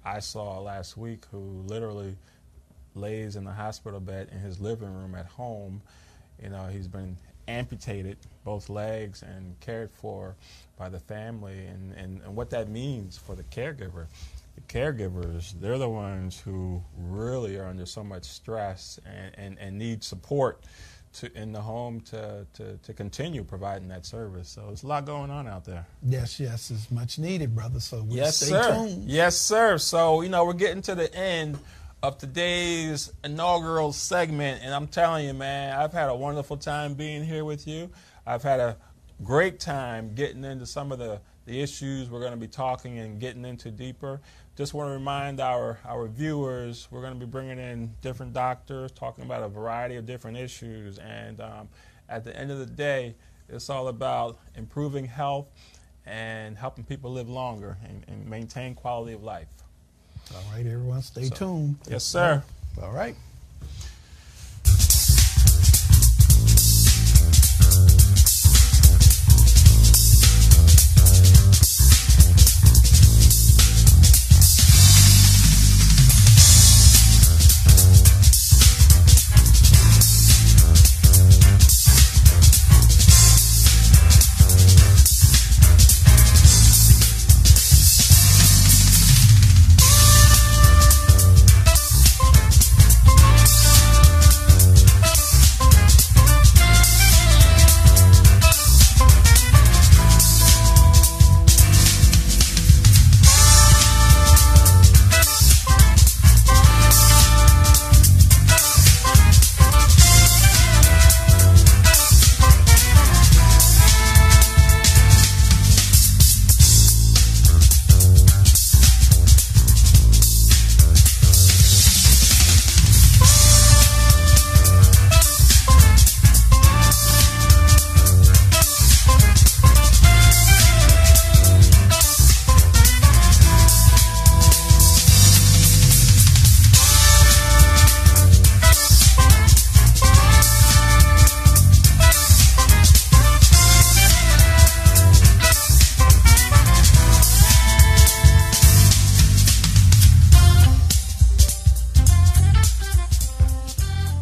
I saw last week who literally lays in the hospital bed in his living room at home. You know, he's been amputated, both legs, and cared for by the family, and what that means for the caregiver. The caregivers, they're the ones who really are under so much stress and need support in the home to continue providing that service. So there's a lot going on out there. Yes, it's much needed, brother. So stay tuned. Yes, sir. So, you know, we're getting to the end of today's inaugural segment, and I'm telling you, man, I've had a wonderful time being here with you. I've had a great time getting into some of the issues we're going to be talking and getting into deeper. Just want to remind our viewers, we're going to be bringing in different doctors, talking about a variety of different issues. And at the end of the day, it's all about improving health and helping people live longer and maintain quality of life. All right, everyone, stay tuned. Yes, sir. All right.